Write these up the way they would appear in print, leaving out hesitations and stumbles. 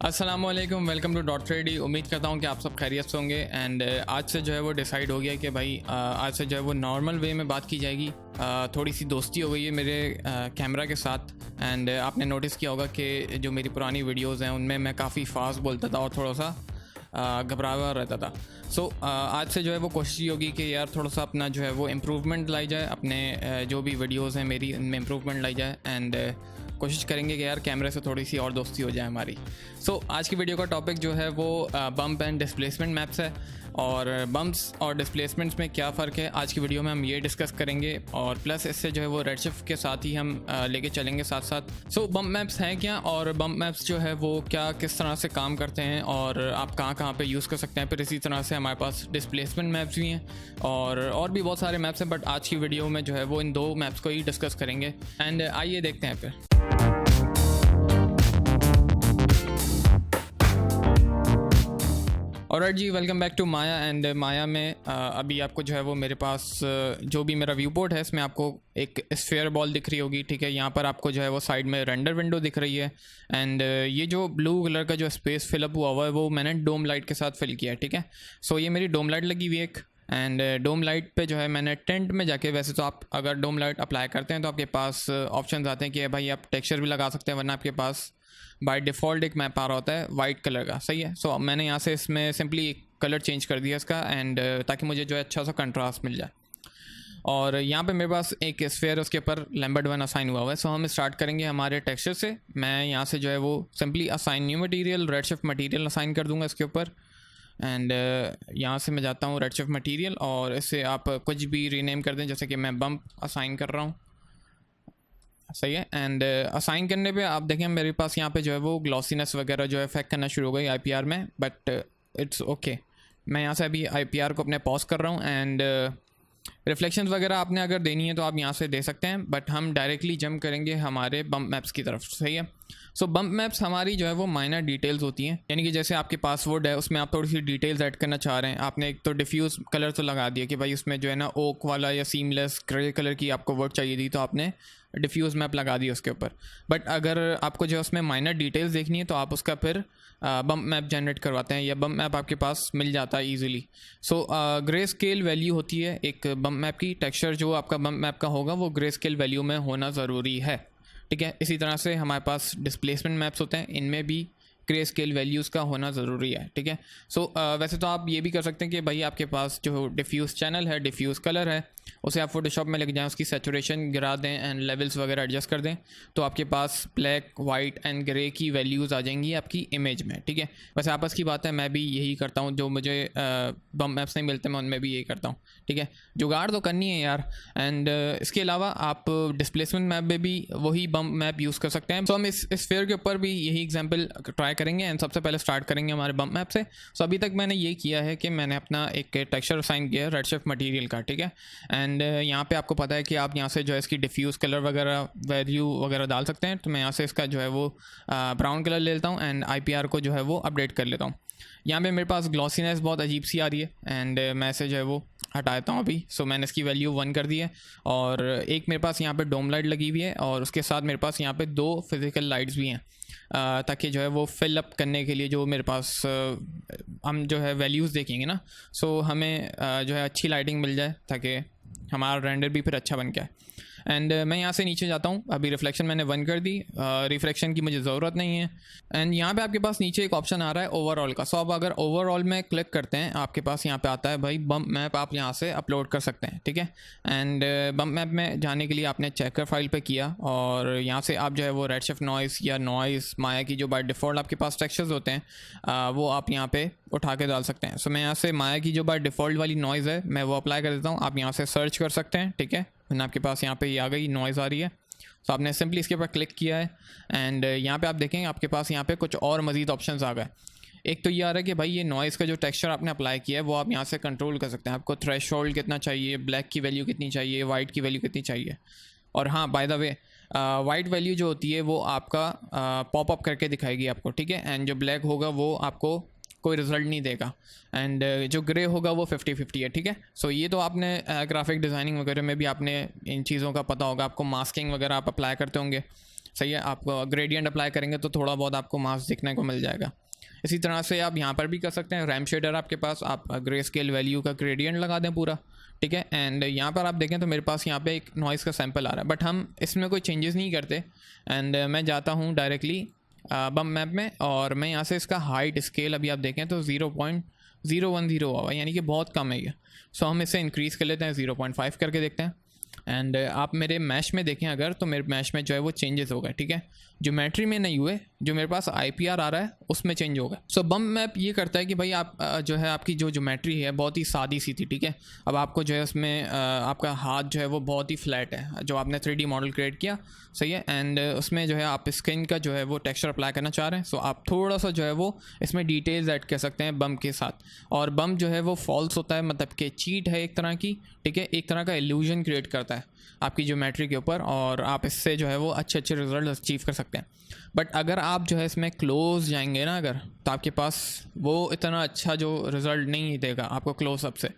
अस्सलामुअलैकुम, welcome to dot थ्रेडी। उम्मीद करता हूँ कि आप सब खैरियत से होंगे। एंड आज से जो है वो डिसाइड हो गया कि भाई आज से जो है वो नॉर्मल वे में बात की जाएगी। थोड़ी सी दोस्ती हो गई है मेरे कैमरा के साथ। एंड आपने नोटिस किया होगा कि जो मेरी पुरानी वीडियोस हैं उनमें मैं काफ़ी फास्ट बोलता था और थोड़ा सा घबरा हुआ रहता था। सो आज से जो है वो कोशिश ये होगी कि यार थोड़ा सा अपना जो है वो इम्प्रूवमेंट लाई जाए, अपने जो भी वीडियोस हैं मेरी इनमें इम्प्रूवमेंट लाई जाए। एंड कोशिश करेंगे कि यार कैमरे से थोड़ी सी और दोस्ती हो जाए हमारी। सो आज की वीडियो का टॉपिक जो है वो बम्प एंड डिस्प्लेसमेंट मैप्स है। और बम्प्स और डिस्प्लेसमेंट्स में क्या फ़र्क है, आज की वीडियो में हम ये डिस्कस करेंगे। और प्लस इससे जो है वो रेडशिफ्ट के साथ ही हम लेके चलेंगे साथ साथ। सो बम्प मैप्स हैं क्या, और बम्प मैप्स जो है वो क्या किस तरह से काम करते हैं, और आप कहाँ कहाँ पे यूज़ कर सकते हैं। फिर इसी तरह से हमारे पास डिस्प्लेसमेंट मैप्स भी हैं और भी बहुत सारे मैप्स हैं, बट आज की वीडियो में जो है वो इन दो मैप्स को ही डिस्कस करेंगे। एंड आइए देखते हैं फिर। और जी, welcome back to Maya. And Maya में अभी आपको जो है वो मेरे पास जो भी मेरा व्यू पोर्ट है इसमें आपको एक स्फेयर बॉल दिख रही होगी। ठीक है, यहाँ पर आपको जो है वो साइड में रेंडर विंडो दिख रही है। एंड ये जो ब्लू कलर का जो स्पेस फिलअप हुआ है वो मैंने डोम लाइट के साथ फिल किया है। ठीक है, सो ये मेरी डोम लाइट लगी हुई है एक। एंड डोम लाइट पे जो है मैंने टेंट में जाके, वैसे तो आप अगर डोम लाइट अप्लाई करते हैं तो आपके पास ऑप्शन आते हैं कि भाई आप टेक्सचर भी लगा सकते हैं, वरना आपके पास बाय डिफ़ॉल्ट एक मैप आ रहा होता है वाइट कलर का। सही है, सो मैंने यहाँ से इसमें सिंपली कलर चेंज कर दिया इसका, एंड ताकि मुझे जो है अच्छा सा कंट्रास्ट मिल जाए। और यहाँ पे मेरे पास एक स्फेयर उसके ऊपर लैम्बर्ट वन असाइन हुआ है। सो हम स्टार्ट करेंगे हमारे टेक्सचर से। मैं यहाँ से जो है वो simply assign new material, redshift material assign कर दूँगा इसके ऊपर। एंड यहाँ से मैं जाता हूँ रेडशिफ्ट मटीरियल, और इससे आप कुछ भी रीनेम कर दें, जैसे कि मैं बम्प असाइन कर रहा हूँ। सही है, एंड असाइन करने पे आप देखें मेरे पास यहाँ पे जो है वो ग्लॉसीनेस वगैरह जो है इफेक्ट करना शुरू हो गई आईपीआर में, बट इट्स ओके। मैं यहाँ से अभी आईपीआर को अपने पॉज कर रहा हूँ। एंड रिफ्लेक्शंस वगैरह आपने अगर देनी है तो आप यहाँ से दे सकते हैं, बट हम डायरेक्टली जंप करेंगे हमारे बम्प मैप्स की तरफ। सही है, सो बम्प मैप्स हमारी जो है वो माइनर डिटेल्स होती हैं, यानी कि जैसे आपके पासवर्ड है उसमें आप थोड़ी सी डिटेल्स ऐड करना चाह रहे हैं। आपने एक तो डिफ्यूज़ कलर तो लगा दिया कि भाई उसमें जो है ना ओक वाला या सीमलेस ग्रे कलर की आपको वर्ड चाहिए थी, तो आपने डिफ्यूज़ मैप लगा दिया उसके ऊपर। बट अगर आपको जो है उसमें माइनर डिटेल्स देखनी है तो आप उसका फिर बम्प मैप जनरेट करवाते हैं, या बम्प मैप आपके पास मिल जाता है easily. So grey scale value होती है एक बम्प मैप की। टेक्सचर जो आपका बम्प मैप का होगा वो ग्रे स्केल वैल्यू में होना ज़रूरी है। ठीक है, इसी तरह से हमारे पास डिस्प्लेसमेंट मैप्स होते हैं, इनमें भी ग्रे स्केल वैल्यूज़ का होना ज़रूरी है। ठीक है, सो वैसे तो आप ये भी कर सकते हैं कि भाई आपके पास जो डिफ्यूज़ चैनल है, डिफ्यूज़ कलर है, उसे आप फोटोशॉप में लेके जाएं, उसकी सैचुरेशन गिरा दें एंड लेवल्स वगैरह एडजस्ट कर दें, तो आपके पास ब्लैक, वाइट एंड ग्रे की वैल्यूज़ आ जाएंगी आपकी इमेज में। ठीक है, वैसे आपस की बात है, मैं भी यही करता हूँ, जो मुझे बम्प मैप्स नहीं मिलते मैं उनमें भी यही करता हूँ। ठीक है, जुगाड़ तो करनी है यार। एंड इसके अलावा आप डिस्प्लेसमेंट मैप में भी वही बम्प मैप यूज़ कर सकते हैं। तो हम इस स्फेयर के ऊपर भी यही एग्जाम्पल ट्राई करेंगे। एंड सबसे पहले स्टार्ट करेंगे हमारे बम्प मैप से। सो अभी तक मैंने ये किया है कि मैंने अपना एक टेक्सचर असाइन किया है रेडशिफ्ट मटीरियल का। ठीक है, एंड यहाँ पे आपको पता है कि आप यहाँ से जो है इसकी डिफ्यूज़ कलर वगैरह वैल्यू वगैरह डाल सकते हैं। तो मैं यहाँ से इसका जो है वो ब्राउन कलर ले लेता हूँ एंड आईपीआर को जो है वो अपडेट कर लेता हूँ। यहाँ पे मेरे पास ग्लॉसीनेस बहुत अजीब सी आ रही है, एंड मैं इसे जो है वो हटा देता हूँ अभी। सो मैंने इसकी वैल्यू 1 कर दी है, और एक मेरे पास यहाँ पे डोम लाइट लगी हुई है, और उसके साथ मेरे पास यहाँ पे 2 फिजिकल लाइट्स भी हैं, ताकि जो है वो फिल अप करने के लिए जो मेरे पास हम जो है वैल्यूज़ देखेंगे ना, सो हमें जो है अच्छी लाइटिंग मिल जाए, ताकि हमारा रेंडर भी फिर अच्छा बन गया। एंड मैं यहाँ से नीचे जाता हूँ, अभी रिफ्लेक्शन मैंने 1 कर दी, रिफ्लेक्शन की मुझे ज़रूरत नहीं है। एंड यहाँ पे आपके पास नीचे एक ऑप्शन आ रहा है ओवरऑल का। सो अब अगर ओवरऑल में क्लिक करते हैं, आपके पास यहाँ पे आता है भाई बम्प मैप, आप यहाँ से अपलोड कर सकते हैं। ठीक है, एंड बम्प मैप में जाने के लिए आपने चेकर फाइल पे किया, और यहाँ से आप जो है वो रेडशिफ्ट नॉइस या नॉइस माया की जो बाय डिफ़ॉल्ट आपके पास टेक्सचर्स होते हैं वो आप यहाँ पे उठा के डाल सकते हैं। सो मैं यहाँ से माया की जो बाय डिफ़ॉल्ट वाली नॉइज़ है मैं वो अप्लाई कर देता हूँ। आप यहाँ से सर्च कर सकते हैं। ठीक है, आपके पास यहाँ पे ये आ गई, नॉइज़ आ रही है। तो आपने सिंपली इसके ऊपर क्लिक किया है, एंड यहाँ पे आप देखेंगे आपके पास यहाँ पे कुछ और मज़ीद ऑप्शंस आ गए। एक तो ये आ रहा है कि भाई ये नॉइज़ का जो टेक्सचर आपने अप्लाई किया है वो आप यहाँ से कंट्रोल कर सकते हैं। आपको थ्रेशोल्ड कितना चाहिए, ब्लैक की वैल्यू कितनी चाहिए, वाइट की वैल्यू कितनी चाहिए। और हाँ, by the way white value जो होती है वो आपका पॉपअप करके दिखाएगी आपको। ठीक है, एंड जो ब्लैक होगा वो आपको कोई रिजल्ट नहीं देगा, एंड जो ग्रे होगा वो 50-50 है। ठीक है, सो ये तो आपने ग्राफिक डिज़ाइनिंग वगैरह में भी आपने इन चीज़ों का पता होगा, आपको मास्किंग वगैरह आप अप्लाई करते होंगे। सही है, आप ग्रेडियंट अप्लाई करेंगे तो थोड़ा बहुत आपको मास्क दिखने को मिल जाएगा। इसी तरह से आप यहाँ पर भी कर सकते हैं, रैम शेडर आपके पास, आप ग्रे स्केल वैल्यू का ग्रेडियंट लगा दें पूरा, ठीक है। एंड यहाँ पर आप देखें तो मेरे पास यहाँ पे एक नॉइज़ का सैंपल आ रहा है, बट हम इसमें कोई चेंजेस नहीं करते। एंड मैं जाता हूँ डायरेक्टली बम मैप में, और मैं यहाँ से इसका हाइट स्केल अभी आप देखें तो 0.010 हुआ, यानी कि बहुत कम है ये। सो हम इसे इंक्रीज़ कर लेते हैं, 0.5 करके देखते हैं। एंड आप मेरे मैश में देखें अगर, तो मेरे मैश में जो है वो चेंजेस हो गए, ठीक है। ज्योमेट्री में नहीं हुए, जो मेरे पास IPR आ रहा है उसमें चेंज होगा। सो बम मैप ये करता है कि भाई आप जो है आपकी जो ज्योमेट्री है बहुत ही सादी सी थी, ठीक है। अब आपको जो है उसमें आपका हाथ जो है वो बहुत ही फ्लैट है, जो आपने 3D मॉडल क्रिएट किया, सही है। एंड उसमें जो है आप स्किन का जो है वो टेक्सचर अप्लाई करना चाह रहे हैं। सो आप थोड़ा सा जो है वो इसमें डिटेल्स ऐड कर सकते हैं बम के साथ। और बम जो है वो फॉल्स होता है, मतलब कि चीट है एक तरह की, ठीक है, एक तरह का इल्यूजन क्रिएट करता है आपकी ज्योमेट्री के ऊपर, और आप इससे जो है वो अच्छे अच्छे रिजल्ट अचीव कर सकते हैं। बट अगर आप जो है इसमें क्लोज जाएंगे ना अगर, तो आपके पास वो इतना अच्छा जो रिज़ल्ट नहीं देगा आपको क्लोजअप से।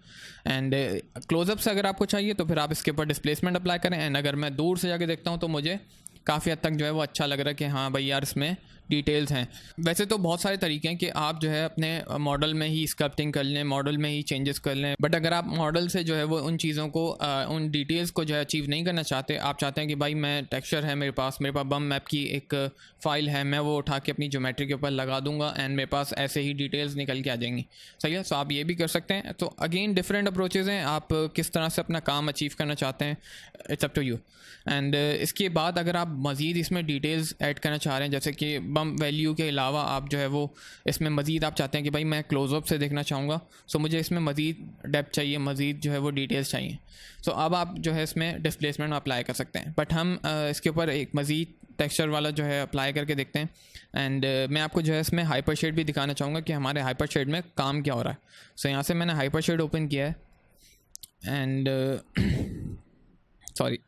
एंड क्लोजअप से अगर आपको चाहिए तो फिर आप इसके ऊपर डिस्प्लेसमेंट अप्लाई करें। एंड अगर मैं दूर से जाके देखता हूँ तो मुझे काफ़ी हद तक जो है वो अच्छा लग रहा है कि हाँ भाई यार इसमें डिटेल्स हैं। वैसे तो बहुत सारे तरीके हैं कि आप जो है अपने मॉडल में ही स्कल्पटिंग कर लें, मॉडल में ही चेंजेस कर लें, बट अगर आप मॉडल से जो है वो उन चीज़ों को उन डिटेल्स को जो है अचीव नहीं करना चाहते, आप चाहते हैं कि भाई मैं टेक्सचर है मेरे पास बम मैप की एक फ़ाइल है, मैं वो उठा के अपनी ज्योमेट्री के ऊपर लगा दूंगा एंड मेरे पास ऐसे ही डिटेल्स निकल के आ जाएंगी, सही है। सो आप ये भी कर सकते हैं। तो अगेन डिफरेंट अप्रोचेज़ हैं, आप किस तरह से अपना काम अचीव करना चाहते हैं, it's up to you. And इसके बाद अगर आप मज़ीद इसमें डिटेल्स ऐड करना चाह रहे हैं, जैसे कि बम वैल्यू के अलावा आप जो है वो इसमें मज़ीद आप चाहते हैं कि भाई मैं क्लोजअप से देखना चाहूँगा, सो मुझे इसमें मज़ीद डेप्थ चाहिए, मज़ीद जो है वो डिटेल्स चाहिए। सो अब आप जो है इसमें डिस्प्लेसमेंट अप्लाई कर सकते हैं। बट हम इसके ऊपर एक मज़ीद टेक्सचर वाला जो है अप्लाई करके देखते हैं। एंड मैं आपको जो है इसमें हाइपर शेड भी दिखाना चाहूँगा कि हमारे हाइपर शेड में काम क्या हो रहा है। सो यहाँ से मैंने हाइपर शेड ओपन किया है एंड सॉरी,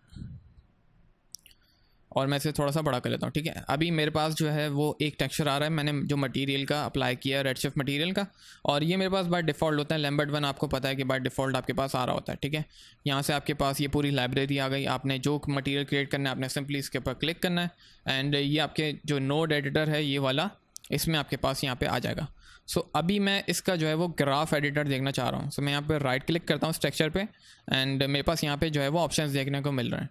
और मैं इसे थोड़ा सा बड़ा कर लेता हूँ, ठीक है। अभी मेरे पास जो है वो एक टेक्सचर आ रहा है, मैंने जो मटेरियल का अप्लाई किया है, रेडशिफ्ट मटेरियल का, और ये मेरे पास बाय डिफ़ॉल्ट होता है। लैम्बर्ट 1 आपको पता है कि बाय डिफ़ॉल्ट आपके पास आ रहा होता है, ठीक है। यहाँ से आपके पास ये पूरी लाइब्रेरी आ गई, आपने जो मटेरियल क्रिएट करना है आपने सिंपली इसके ऊपर क्लिक करना है एंड ये आपके जो नोड एडिटर है ये वाला, इसमें आपके पास यहाँ पे आ जाएगा। सो अभी मैं इसका जो है वो ग्राफ एडिटर देखना चाह रहा हूँ। सो मैं यहाँ पे राइट क्लिक करता हूँ स्ट्रक्चर पे एंड मेरे पास यहाँ पे जो है वो ऑप्शंस देखने को मिल रहे हैं।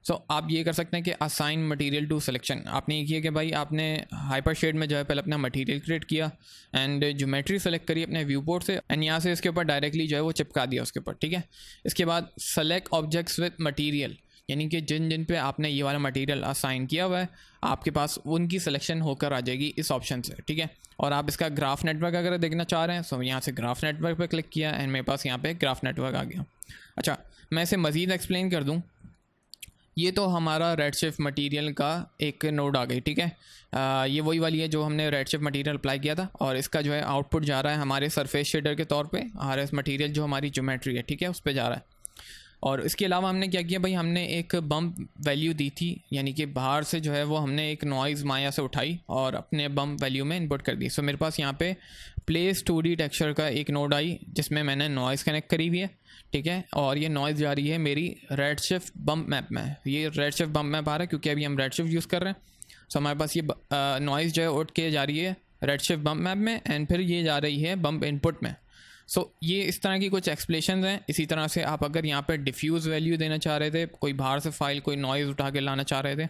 सो आप ये कर सकते हैं कि असाइन मटेरियल टू सिलेक्शन। आपने ये किया कि भाई आपने हाइपर शेड में जो है पहले अपना मटेरियल क्रिएट किया एंड ज्योमेट्री सेलेक्ट करी अपने व्यू पोर्ट से एंड यहाँ से इसके ऊपर डायरेक्टली जो है वो चिपका दिया उसके ऊपर, ठीक है। इसके बाद सेलेक्ट ऑब्जेक्ट्स विद मटेरियल, यानी कि जिन जिन पे आपने ये वाला मटेरियल असाइन किया हुआ है आपके पास उनकी सिलेक्शन होकर आ जाएगी इस ऑप्शन से, ठीक है। और आप इसका ग्राफ नेटवर्क अगर देखना चाह रहे हैं तो यहाँ से ग्राफ नेटवर्क पे क्लिक किया एंड मेरे पास यहाँ पे ग्राफ नेटवर्क आ गया। अच्छा, मैं इसे मज़ीद एक्सप्लेन कर दूँ। ये तो हमारा रेडशिफ्ट मटेरियल का एक नोड आ गई, ठीक है। ये वही वाली है जो हमने रेडशिफ्ट मटेरियल अप्लाई किया था और इसका जो है आउटपुट जा रहा है हमारे सरफेस शेडर के तौर पे, RS मटेरियल जो हमारी ज्योमेट्री है, ठीक है, उस पर जा रहा है। और इसके अलावा हमने क्या किया भाई, हमने एक बम वैल्यू दी थी, यानी कि बाहर से जो है वो हमने एक नॉइज़ माया से उठाई और अपने बम वैल्यू में इनपुट कर दी। सो मेरे पास यहाँ पे प्लेस 2D टेक्सचर का एक नोड आई जिसमें मैंने नॉइज़ कनेक्ट करी हुई है, ठीक है। और ये नॉइज़ जा रही है मेरी रेडशिफ्ट बम मैप में। ये रेडशिफ्ट बम मैप आ रहा है क्योंकि अभी हम रेडशिफ्ट यूज़ कर रहे हैं। सो हमारे पास ये नॉइज़ जो है उठ के जा रही है रेडशिफ्ट बम मैप में एंड फिर ये जा रही है बम इनपुट में। सो ये इस तरह की कुछ एक्सप्लेशन हैं। इसी तरह से आप अगर यहाँ पे डिफ्यूज़ वैल्यू देना चाह रहे थे, कोई बाहर से फाइल कोई नॉइज़ उठा के लाना चाह रहे थे,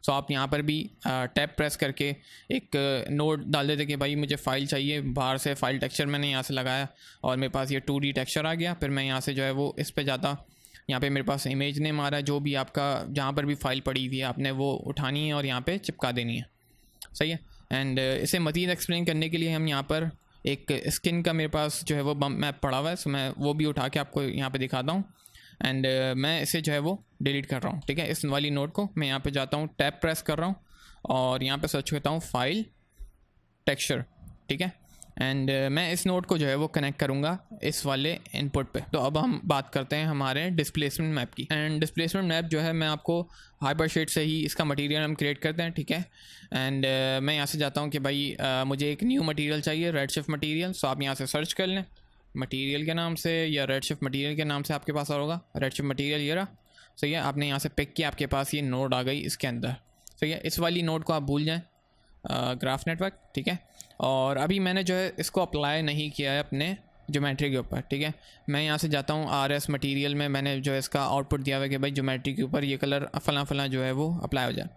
सो आप यहाँ पर भी टैब प्रेस करके एक नोड डाल देते कि भाई मुझे फ़ाइल चाहिए, बाहर से फ़ाइल टेक्सचर मैंने यहाँ से लगाया और मेरे पास ये 2D टेक्सचर आ गया। फिर मैं यहाँ से जो है वो इस पे जाता, यहाँ पे मेरे पास इमेज नेम आ रहा है, जो भी आपका जहाँ पर भी फाइल पड़ी हुई है आपने वो उठानी है और यहाँ पे चिपका देनी है, सही है। एंड इसे मज़ीद एक्सप्लेन करने के लिए हम यहाँ पर एक स्किन का मेरे पास जो है वो बम मैप पड़ा हुआ है, सो मैं वो भी उठा के आपको यहाँ पे दिखाता हूँ एंड मैं इसे जो है वो डिलीट कर रहा हूँ, ठीक है। इस वाली नोट को मैं यहाँ पे जाता हूँ, टैब प्रेस कर रहा हूँ और यहाँ पे सर्च करता हूँ फाइल टेक्सचर, ठीक है। एंड मैं इस नोट को जो है वो कनेक्ट करूँगा इस वाले इनपुट पे। तो अब हम बात करते हैं हमारे डिस्प्लेसमेंट मैप की। एंड डिस्प्लेसमेंट मैप जो है मैं आपको हाइपर शेड से ही इसका मटेरियल हम क्रिएट करते हैं, ठीक है। एंड मैं यहाँ से जाता हूँ कि भाई मुझे एक न्यू मटेरियल चाहिए, रेडशिफ्ट मटेरियल। सो आप यहाँ से सर्च कर लें मटेरियल के नाम से या रेडशिफ्ट मटेरियल के नाम से आपके पास आ होगा रेडशिफ्ट मटेरियल, ये रहा, सही है। आपने यहाँ से पिक किया, आपके पास ये नोड आ गई इसके अंदर, सही है, इस वाली नोड को आप भूल जाएं, ग्राफ नेटवर्क, ठीक है। और अभी मैंने जो है इसको अप्लाई नहीं किया है अपने ज्योमेट्री के ऊपर, ठीक है। मैं यहाँ से जाता हूँ RS मटेरियल में, मैंने जो है इसका आउटपुट दिया हुआ है कि भाई ज्योमेट्री के ऊपर ये कलर फला फला जो है वो अप्लाई हो जाए।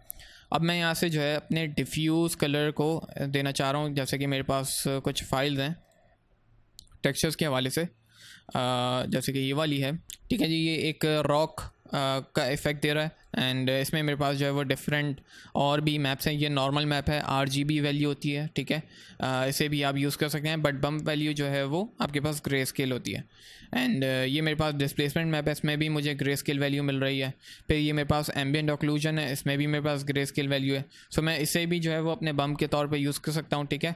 अब मैं यहाँ से जो है अपने डिफ्यूज़ कलर को देना चाह रहा हूँ, जैसे कि मेरे पास कुछ फाइल्स हैं टेक्सचर्स के हवाले से, जैसे कि ये वाली है, ठीक है जी। ये एक रॉक का इफ़ेक्ट दे रहा है, एंड इसमें मेरे पास जो है वो डिफरेंट और भी मैप्स हैं। ये नॉर्मल मैप है, RGB वैल्यू होती है, ठीक है। इसे भी आप यूज़ कर सकते हैं, बट बम्प वैल्यू जो है वो आपके पास ग्रे स्केल होती है। एंड ये मेरे पास डिस्प्लेसमेंट मैप है, इसमें भी मुझे ग्रे स्केल वैल्यू मिल रही है। फिर ये मेरे पास एम्बिएंट ऑक्लूजन है, इसमें भी मेरे पास ग्रे स्केल वैल्यू है। सो मैं इसे भी जो है वो अपने बम्प के तौर पर यूज़ कर सकता हूँ, ठीक है।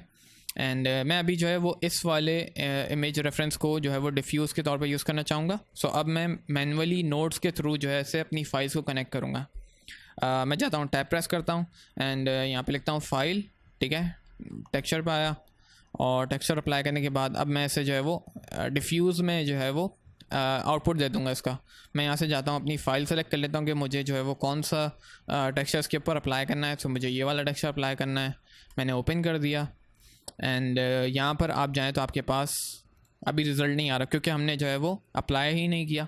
एंड मैं अभी जो है वो इस वाले इमेज रेफरेंस को जो है वो डिफ्यूज़ के तौर पे यूज़ करना चाहूँगा। सो अब मैं मैनुअली नोड्स के थ्रू जो है इसे अपनी फाइल्स को कनेक्ट करूँगा। मैं जाता हूँ, टैब प्रेस करता हूँ, एंड यहाँ पे लिखता हूँ फाइल, ठीक है। टेक्सचर पे आया, और टेक्सचर अप्लाई करने के बाद अब मैं इसे जो है वो डिफ्यूज़ में जो है वो आउटपुट दे दूँगा इसका। मैं यहाँ से जाता हूँ, अपनी फ़ाइल सेलेक्ट कर लेता हूँ कि मुझे जो है वो कौन सा टेक्सचर इसके ऊपर अप्लाई करना है। तो मुझे ये वाला टेक्सचर अप्लाई करना है, मैंने ओपन कर दिया। एंड यहाँ पर आप जाएँ तो आपके पास अभी रिज़ल्ट नहीं आ रहा, क्योंकि हमने जो है वो अप्लाई ही नहीं किया।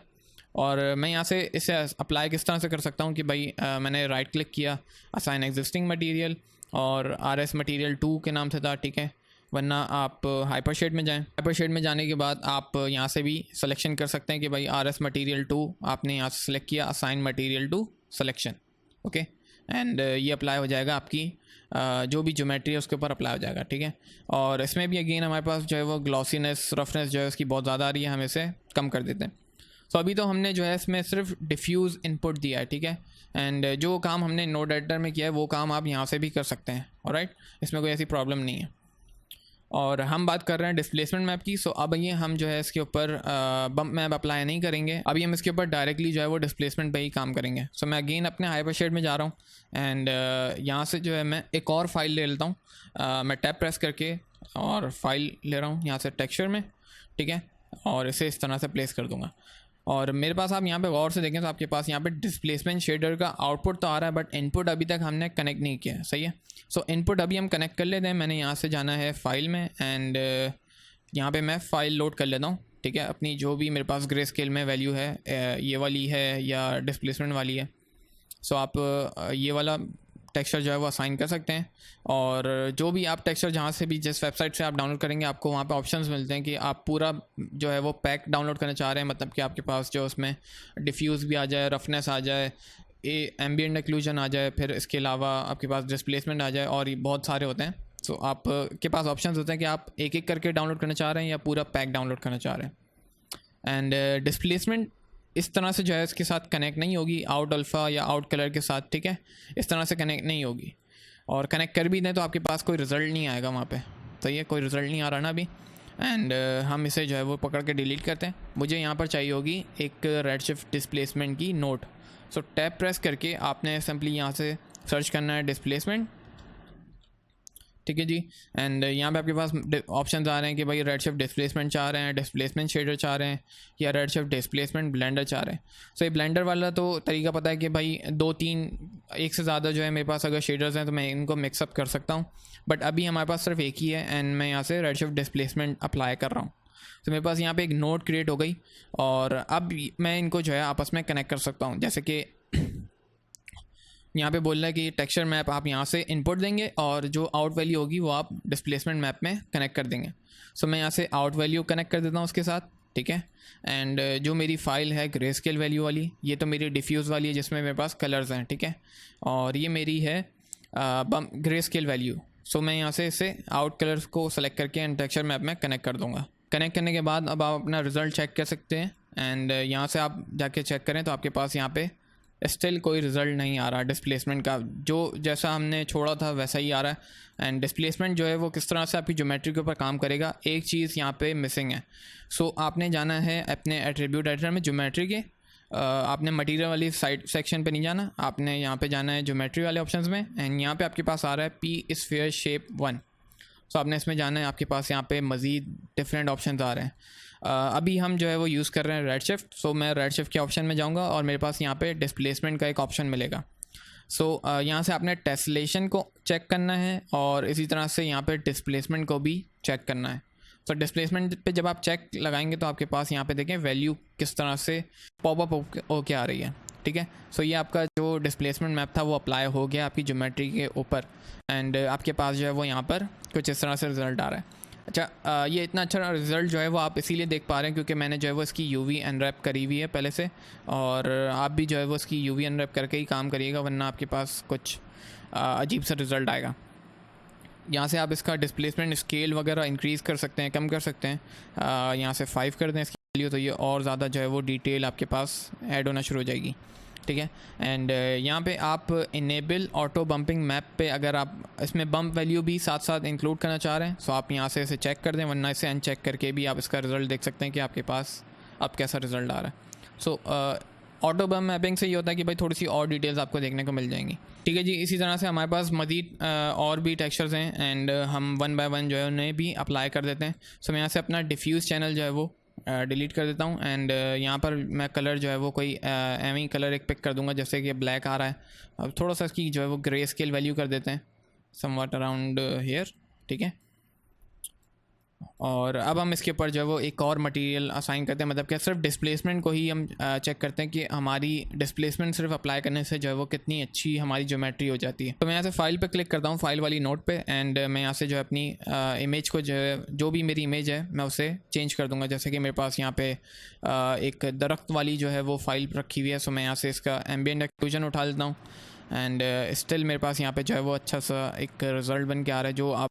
और मैं यहाँ से इसे अप्लाई किस तरह से कर सकता हूँ कि भाई मैंने राइट क्लिक किया, असाइन एग्जिस्टिंग मटेरियल, और RS मटेरियल 2 के नाम से था, ठीक है। वरना आप हाइपर शेड में जाएँ, हाइपर शेड में जाने के बाद आप यहाँ से भी सिलेक्शन कर सकते हैं कि भाई RS मटेरियल 2 आपने यहाँ से सिलेक्ट किया, assign material to selection, okay. And ये अप्लाई हो जाएगा, आपकी जो भी ज्योमेट्री है उसके ऊपर अप्लाई हो जाएगा, ठीक है। और इसमें भी अगेन हमारे पास जो है वो ग्लॉसीनेस, रफनेस जो है उसकी बहुत ज़्यादा आ रही है, हम इसे कम कर देते हैं। सो अभी तो हमने जो है इसमें सिर्फ डिफ्यूज़ इनपुट दिया है, ठीक है। एंड जो काम हमने नोड एडिटर में किया है वो काम आप यहाँ से भी कर सकते हैं, ऑलराइट। इसमें कोई ऐसी प्रॉब्लम नहीं है। और हम बात कर रहे हैं डिस्प्लेसमेंट मैप की। सो अब ये हम जो है इसके ऊपर बम्प मैप अप्लाई नहीं करेंगे, अभी हम इसके ऊपर डायरेक्टली जो है वो डिस्प्लेसमेंट पे ही काम करेंगे। सो मैं अगेन अपने हाइपर शेड में जा रहा हूँ, एंड यहाँ से जो है मैं एक और फाइल ले लेता हूँ। मैं टैब प्रेस करके और फाइल ले रहा हूँ यहाँ से टेक्सचर में, ठीक है, और इसे इस तरह से प्लेस कर दूँगा। और मेरे पास आप यहाँ पे गौर से देखें तो आपके पास यहाँ पे डिस्प्लेसमेंट शेडर का आउटपुट तो आ रहा है, बट इनपुट अभी तक हमने कनेक्ट नहीं किया है, सही है। सो इनपुट अभी हम कनेक्ट कर लेते हैं। मैंने यहाँ से जाना है फाइल में, एंड यहाँ पे मैं फ़ाइल लोड कर लेता हूँ, ठीक है। अपनी जो भी मेरे पास ग्रे स्केल में वैल्यू है, ये वाली है या डिस्प्लेसमेंट वाली है। सो आप ये वाला टेक्सचर जो है वो असाइन कर सकते हैं। और जो भी आप टेक्सचर जहाँ से भी, जिस वेबसाइट से आप डाउनलोड करेंगे, आपको वहाँ पे ऑप्शंस मिलते हैं कि आप पूरा जो है वो पैक डाउनलोड करना चाह रहे हैं, मतलब कि आपके पास जो उसमें डिफ्यूज़ भी आ जाए, रफनेस आ जाए, एम्बिएंट एक्लूजन आ जाए, फिर इसके अलावा आपके पास डिस्प्लेसमेंट आ जाए, और ये बहुत सारे होते हैं। सो आप के पास ऑप्शंस होते हैं कि आप एक एक करके डाउनलोड करना चाह रहे हैं या पूरा पैक डाउनलोड करना चाह रहे हैं। एंड डिस्प्लेसमेंट इस तरह से जो है इसके साथ कनेक्ट नहीं होगी, आउट अल्फ़ा या आउट कलर के साथ, ठीक है। इस तरह से कनेक्ट नहीं होगी, और कनेक्ट कर भी दें तो आपके पास कोई रिज़ल्ट नहीं आएगा वहाँ पे, तो ये कोई रिज़ल्ट नहीं आ रहा ना अभी। एंड हम इसे जो है वो पकड़ के डिलीट करते हैं। मुझे यहाँ पर चाहिए होगी एक रेडशिफ्ट डिस्प्लेसमेंट की नोट। सो टैब प्रेस करके आपने सिंपली यहाँ से सर्च करना है डिस्प्लेसमेंट, ठीक है जी। एंड यहाँ पे आपके पास ऑप्शन आ रहे हैं कि भाई रेडशिफ्ट डिस्प्लेसमेंट चाह रहे हैं, डिस्प्लेसमेंट शेडर चाह रहे हैं, या रेडशिफ्ट डिस्प्लेसमेंट ब्लेंडर चाह रहे हैं। सो ये ब्लेंडर वाला तो तरीका पता है कि भाई 2-3 एक से ज़्यादा जो है मेरे पास अगर शेडर्स हैं तो मैं इनको मिक्सअप कर सकता हूँ, बट अभी हमारे पास सिर्फ एक ही है, एंड मैं यहाँ से रेडशिफ्ट डिस्प्लेसमेंट अप्लाई कर रहा हूँ। तो मेरे पास यहाँ पे एक नोड क्रिएट हो गई, और अब मैं इनको जो है आपस में कनेक्ट कर सकता हूँ। जैसे कि यहाँ पे बोल रहा है कि टेक्सचर मैप आप यहाँ से इनपुट देंगे, और जो आउट वैल्यू होगी वो आप डिस्प्लेसमेंट मैप में कनेक्ट कर देंगे। सो मैं यहाँ से आउट वैल्यू कनेक्ट कर देता हूँ उसके साथ, ठीक है। एंड जो मेरी फ़ाइल है ग्रे स्केल वैल्यू वाली, ये तो मेरी डिफ्यूज़ वाली है जिसमें मेरे पास कलर्स हैं, ठीक है। और ये मेरी है ग्रे स्केल वैल्यू। सो मैं यहाँ से इसे आउट कलर्स को सेलेक्ट करके एंड टेक्सचर मैप में कनेक्ट कर दूँगा। कनेक्ट करने के बाद अब आप अपना रिज़ल्ट चेक कर सकते हैं, एंड यहाँ से आप जाके चेक करें तो आपके पास यहाँ पे स्टिल कोई रिज़ल्ट नहीं आ रहा डिस्प्लेसमेंट का, जो जैसा हमने छोड़ा था वैसा ही आ रहा है। एंड डिस्प्लेसमेंट जो है वो किस तरह से आपकी ज्योमेट्री के ऊपर काम करेगा, एक चीज़ यहाँ पे मिसिंग है। सो आपने जाना है अपने एट्रीब्यूट एडिटर में ज्योमेट्री के, आपने मटेरियल वाली साइड सेक्शन पे नहीं जाना, आपने यहाँ पे जाना है ज्योमेट्री वाले ऑप्शंस में, एंड यहाँ पे आपके पास आ रहा है पी स्फीयर शेप 1। सो आपने इसमें जाना है, आपके पास यहाँ पे मज़ीद डिफरेंट ऑप्शंस आ रहे हैं। अभी हम जो है वो यूज़ कर रहे हैं रेडशिफ्ट। सो मैं रेडशिफ्ट के ऑप्शन में जाऊँगा, और मेरे पास यहाँ पे डिस्प्लेसमेंट का एक ऑप्शन मिलेगा। सो यहाँ से आपने टेस्लेशन को चेक करना है और इसी तरह से यहाँ पे डिस्प्लेसमेंट को भी चेक करना है। तो डिस्प्लेसमेंट पे जब आप चेक लगाएंगे तो आपके पास यहाँ पे देखें वैल्यू किस तरह से पॉपअप होके आ रही है, ठीक है। सो ये आपका जो डिस्प्लेसमेंट मैप था वो अप्लाई हो गया आपकी ज्योमेट्री के ऊपर, एंड आपके पास जो है वो यहाँ पर कुछ इस तरह से रिज़ल्ट आ रहा है। अच्छा, ये इतना अच्छा रिज़ल्ट जो है वो आप इसीलिए देख पा रहे हैं क्योंकि मैंने जो है वो इसकी यूवी अनरैप करी हुई है पहले से, और आप भी जो है वो इसकी यूवी अनरैप करके ही काम करिएगा, वरना आपके पास कुछ अजीब सा रिज़ल्ट आएगा। यहाँ से आप इसका डिस्प्लेसमेंट स्केल वगैरह इंक्रीज़ कर सकते हैं, कम कर सकते हैं। यहाँ से 5 कर दें इसकी वैल्यू, तो ये और ज़्यादा जो है वो डिटेल आपके पास ऐड होना शुरू हो जाएगी, ठीक है। एंड यहाँ पे आप इनेबल ऑटो बम्पिंग मैप पे अगर आप इसमें बम्प वैल्यू भी साथ साथ इंक्लूड करना चाह रहे हैं, सो आप यहाँ से इसे चेक कर दें, वरना इसे अनचेक करके भी आप इसका रिज़ल्ट देख सकते हैं कि आपके पास अब कैसा रिज़ल्ट आ रहा है। सो ऑटो बम मैपिंग से ये होता है कि भाई थोड़ी सी और डिटेल्स आपको देखने को मिल जाएंगी, ठीक है जी। इसी तरह से हमारे पास मज़ीद और भी टेक्सचर्स हैं, एंड हम 1 बाय 1 जो है उन्हें भी अप्लाई कर देते हैं। सो मैं यहाँ से अपना डिफ्यूज़ चैनल जो है वो डिलीट कर देता हूँ, एंड यहाँ पर मैं कलर जो है वो कोई एम ही कलर एक पिक कर दूँगा, जैसे कि ब्लैक आ रहा है। अब थोड़ा सा इसकी जो है वो ग्रे स्केल वैल्यू कर देते हैं समवट अराउंड हेयर, ठीक है। और अब हम इसके ऊपर जो है वो एक और मटेरियल असाइन करते हैं, मतलब कि सिर्फ डिस्प्लेसमेंट को ही हम चेक करते हैं कि हमारी डिस्प्लेसमेंट सिर्फ अप्लाई करने से जो है वो कितनी अच्छी हमारी ज्योमेट्री हो जाती है। तो मैं यहाँ से फाइल पे क्लिक करता हूँ, फाइल वाली नोट पे, एंड मैं यहाँ से जो है अपनी इमेज को जो है, जो भी मेरी इमेज है मैं उसे चेंज कर दूँगा। जैसे कि मेरे पास यहाँ पे एक दरख्त वाली जो है वो फाइल रखी हुई है, सो मैं यहाँ से इसका एम्बिएंट एक्सक्लूजन उठा लेता हूँ, एंड स्टिल मेरे पास यहाँ पे जो है वो अच्छा सा एक रिज़ल्ट बन के आ रहा है। जो आप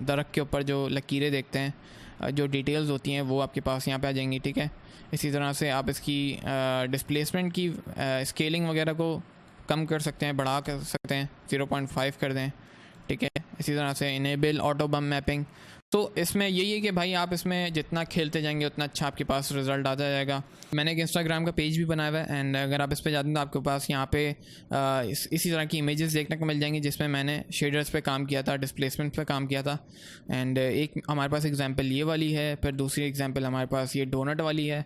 दरख्त के ऊपर जो लकीरें देखते हैं, जो डिटेल्स होती हैं वो आपके पास यहाँ पे आ जाएंगी, ठीक है। इसी तरह से आप इसकी डिस्प्लेसमेंट की स्केलिंग वगैरह को कम कर सकते हैं, बढ़ा कर सकते हैं, 0.5 कर दें, ठीक है। इसी तरह से इनेबल ऑटो बम मैपिंग। तो इसमें यही है कि भाई आप इसमें जितना खेलते जाएंगे उतना अच्छा आपके पास रिज़ल्ट आता जाएगा। मैंने एक इंस्टाग्राम का पेज भी बनाया हुआ है, एंड अगर आप इस पे जाते हैं तो आपके पास यहाँ पे इसी तरह की इमेजेस देखने को मिल जाएंगी, जिसमें मैंने शेडर्स पे काम किया था, डिस्प्लेसमेंट पे काम किया था। एंड एक हमारे पास एग्जांपल ये वाली है, फिर दूसरी एग्जांपल हमारे पास ये डोनट वाली है,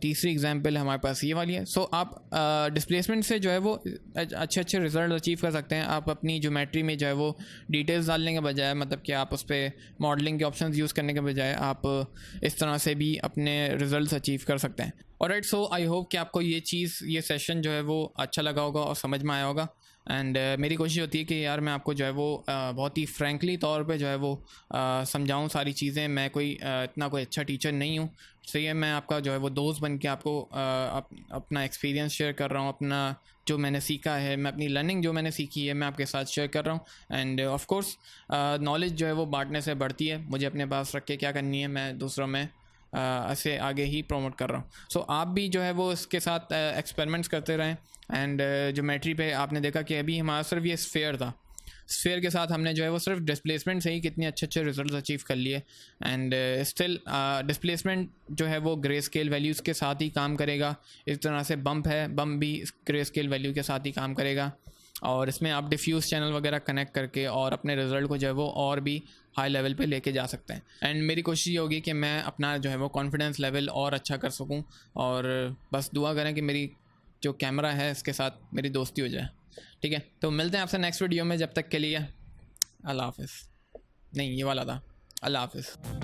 तीसरी एग्जांपल हमारे पास ये वाली है। सो आप डिस्प्लेसमेंट से जो है वो अच्छे अच्छे रिज़ल्ट अचीव कर सकते हैं। आप अपनी ज्योमेट्री में जो है वो डिटेल्स डालने के बजाय, मतलब कि आप उस पर मॉडलिंग के ऑप्शंस यूज़ करने के बजाय आप इस तरह से भी अपने रिज़ल्ट्स अचीव कर सकते हैं। ऑलराइट, सो आई होप कि आपको ये सेशन जो है वो अच्छा लगा होगा और समझ में आया होगा। एंड मेरी कोशिश होती है कि यार मैं आपको जो है वो बहुत ही फ्रैंकली तौर पे जो है वो समझाऊं सारी चीज़ें। मैं कोई इतना कोई अच्छा टीचर नहीं हूँ, सही है। मैं आपका जो है वो दोस्त बन के आपको अपना एक्सपीरियंस शेयर कर रहा हूँ, अपना जो मैंने सीखा है, मैं अपनी लर्निंग जो मैंने सीखी है मैं आपके साथ शेयर कर रहा हूँ। एंड ऑफ कोर्स नॉलेज जो है वो बांटने से बढ़ती है, मुझे अपने पास रख के क्या करनी है, मैं दूसरों में ऐसे आगे ही प्रमोट कर रहा हूँ। सो आप भी जो है वो इसके साथ एक्सपेरिमेंट्स करते रहें। एंड ज्योमेट्री पे आपने देखा कि अभी हमारा सिर्फ ये स्फेयर था, स्फेयर के साथ हमने जो है वो सिर्फ डिस्प्लेसमेंट से ही कितने अच्छे अच्छे रिजल्ट्स अचीव कर लिए। एंड स्टिल डिस्प्लेसमेंट जो है वो ग्रे स्केल वैल्यूज़ के साथ ही काम करेगा। इस तरह से बम्प है, बम्प भी ग्रे स्केल वैल्यू के साथ ही काम करेगा। और इसमें आप डिफ्यूज़ चैनल वगैरह कनेक्ट करके और अपने रिज़ल्ट को जो है वो और भी हाई लेवल पे लेके जा सकते हैं। एंड मेरी कोशिश ये होगी कि मैं अपना जो है वो कॉन्फिडेंस लेवल और अच्छा कर सकूं, और बस दुआ करें कि मेरी जो कैमरा है इसके साथ मेरी दोस्ती हो जाए, ठीक है। तो मिलते हैं आपसे नेक्स्ट वीडियो में, जब तक के लिए अल्लाह हाफिज़। नहीं, ये वाला था, अल्लाह हाफिज़।